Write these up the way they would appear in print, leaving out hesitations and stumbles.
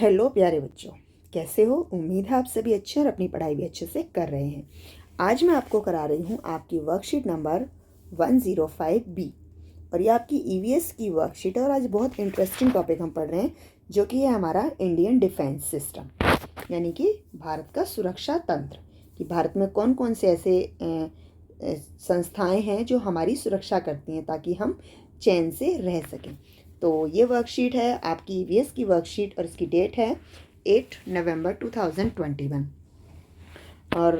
Hello प्यारे बच्चों, कैसे हो? उम्मीद है आप सभी अच्छे और अपनी पढ़ाई भी अच्छे से कर रहे हैं। आज मैं आपको करा रही हूँ आपकी वर्कशीट नंबर 105B और ये आपकी ईवीएस की वर्कशीट है। और आज बहुत इंटरेस्टिंग टॉपिक हम पढ़ रहे हैं जो कि है हमारा इंडियन डिफेंस सिस्टम, यानी कि भारत का सुरक्षा तंत्र, कि भारत में कौन कौन से ऐसे संस्थाएं हैं जो हमारी सुरक्षा करती हैं ताकि हम चैन से रह सकें। तो ये वर्कशीट है आपकी ईवीएस की वर्कशीट और इसकी डेट है 8 नवंबर 2021 और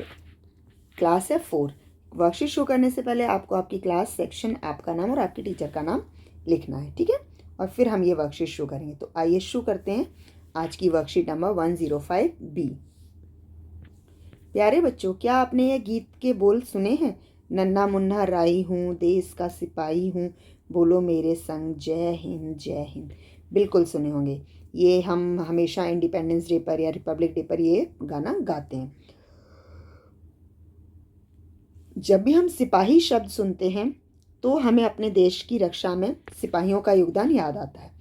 क्लास है 4। वर्कशीट शो करने से पहले आपको आपकी क्लास, सेक्शन, आपका नाम और आपके टीचर का नाम लिखना है, ठीक है? और फिर हम ये वर्कशीट शो करेंगे। तो आइए शुरू करते हैं आज की वर्कशीट नंबर 105B। प्यारे बच्चों, क्या आपने ये गीत के बोल सुने हैं? नन्हा मुन्ना राही हूँ, देश का सिपाही हूँ, बोलो मेरे संग जय हिंद जय हिंद। बिल्कुल सुने होंगे। ये हम हमेशा इंडिपेंडेंस डे पर या रिपब्लिक डे पर ये गाना गाते हैं। जब भी हम सिपाही शब्द सुनते हैं तो हमें अपने देश की रक्षा में सिपाहियों का योगदान याद आता है।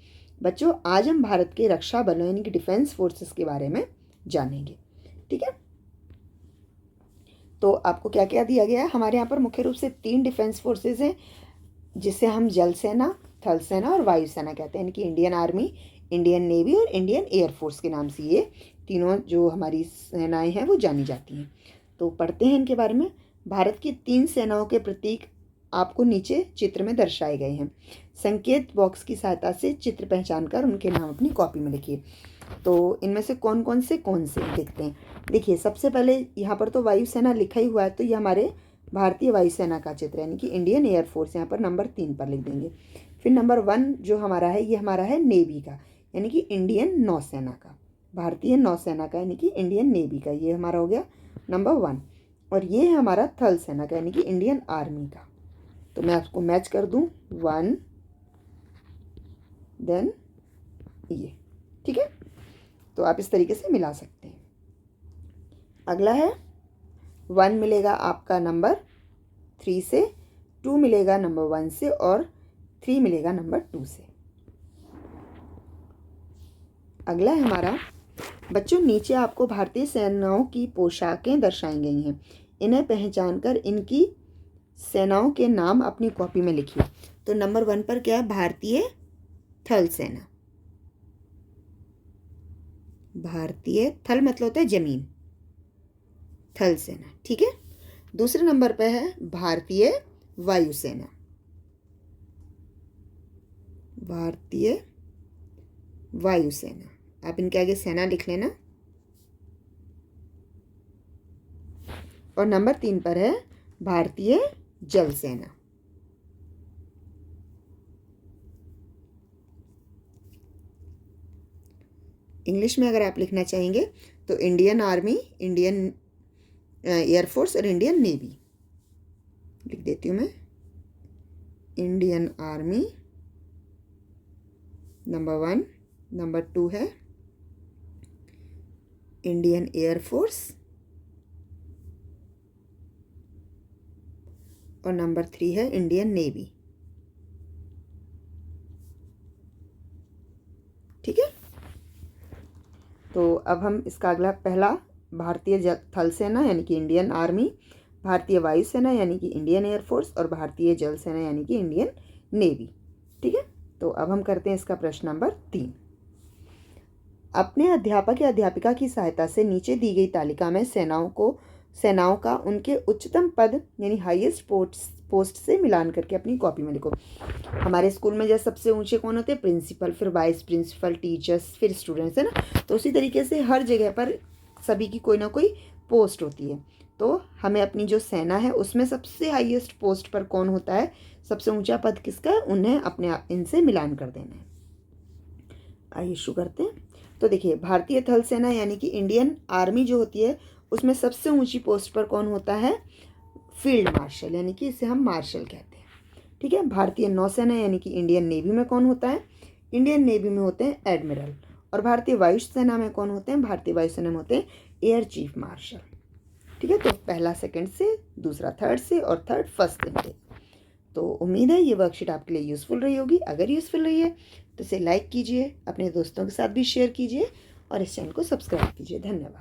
बच्चों, आज हम भारत के रक्षा बलों यानी कि डिफेंस फोर्सेस के बारे में जानेंगे, ठीक है? तो आपको क्या क्या दिया गया है? हमारे यहाँ पर मुख्य रूप से 3 डिफेंस फोर्सेस हैं, जिसे हम जल सेना, थल सेना और वायु सेना कहते हैं, यानी कि इंडियन आर्मी, इंडियन नेवी और इंडियन एयरफोर्स के नाम से ये तीनों जो हमारी सेनाएं हैं वो जानी जाती हैं। तो पढ़ते हैं इनके बारे में। भारत की 3 सेनाओं के प्रतीक आपको नीचे चित्र में दर्शाए गए हैं। संकेत बॉक्स की सहायता से चित्र पहचान कर उनके नाम अपनी कॉपी में लिखिए। तो इनमें से कौन कौन से देखते हैं। देखिए, सबसे पहले यहाँ पर तो वायुसेना लिखा ही हुआ है, तो ये हमारे भारतीय वायुसेना का चित्र यानी कि इंडियन एयरफोर्स, यहाँ पर नंबर 3 पर लिख देंगे। फिर नंबर 1 जो हमारा है, ये हमारा है नेवी का, यानी कि इंडियन नौसेना का, भारतीय नौसेना का यानी कि इंडियन नेवी का, ये हमारा हो गया नंबर 1। और ये है हमारा थल सेना का यानी कि इंडियन आर्मी का। तो मैं आपको मैच कर दूं 1 देन ये, ठीक है? तो आप इस तरीके से मिला सकते हैं। अगला है 1 मिलेगा आपका नंबर 3 से, 2 मिलेगा नंबर 1 से और 3 मिलेगा नंबर 2 से। अगला है हमारा बच्चों, नीचे आपको भारतीय सेनाओं की पोशाकें दर्शाई गई हैं। इन्हें पहचानकर इनकी सेनाओं के नाम अपनी कॉपी में लिखिए। तो नंबर 1 पर क्या है? भारतीय थल सेना। भारतीय थल मतलब होता है जमीन, थल सेना, ठीक है? दूसरे नंबर पर है भारतीय वायुसेना। भारतीय वायुसेना, आप इनके आगे सेना लिख लेना। और नंबर 3 पर है भारतीय जल सेना। इंग्लिश में अगर आप लिखना चाहेंगे तो इंडियन आर्मी, इंडियन एयरफोर्स और इंडियन नेवी लिख देती हूँ मैं। इंडियन आर्मी नंबर 1, नंबर 2 है इंडियन एयरफोर्स और नंबर 3 है इंडियन नेवी, ठीक है? तो अब हम इसका अगला पहला भारतीय थल सेना यानी कि इंडियन आर्मी, भारतीय वायुसेना यानी कि इंडियन एयरफोर्स और भारतीय जल सेना यानी कि इंडियन नेवी, ठीक है? तो अब हम करते हैं इसका प्रश्न नंबर 3। अपने अध्यापक या अध्यापिका की सहायता से नीचे दी गई तालिका में सेनाओं का उनके उच्चतम पद यानी हाईएस्ट पोस्ट से मिलान करके अपनी कॉपी में लिखो। हमारे स्कूल में जैसे सबसे ऊंचे कौन होते हैं? प्रिंसिपल, फिर वाइस प्रिंसिपल, टीचर्स, फिर स्टूडेंट्स, है ना? तो उसी तरीके से हर जगह पर सभी की कोई ना कोई पोस्ट होती है। तो हमें अपनी जो सेना है उसमें सबसे हाईएस्ट पोस्ट पर कौन होता है, सबसे ऊंचा पद किसका है, उन्हें अपने इनसे मिलान कर देना है। आइए शुरू करते हैं। तो देखिए, भारतीय थल सेना यानी कि इंडियन आर्मी जो होती है उसमें सबसे ऊंची पोस्ट पर कौन होता है? फील्ड मार्शल, यानी कि इसे हम मार्शल कहते हैं, ठीक है? भारतीय नौसेना यानी कि इंडियन नेवी में कौन होता है? इंडियन नेवी में होते हैं एडमिरल। और भारतीय वायुसेना में कौन होते हैं? भारतीय वायुसेना में होते हैं एयर चीफ मार्शल, ठीक है? तो पहला सेकंड से, दूसरा थर्ड से और थर्ड फर्स्ट से। तो उम्मीद है ये वर्कशीट आपके लिए यूज़फुल रही होगी। अगर यूज़फुल रही है तो इसे लाइक कीजिए, अपने दोस्तों के साथ भी शेयर कीजिए और इस चैनल को सब्सक्राइब कीजिए। धन्यवाद।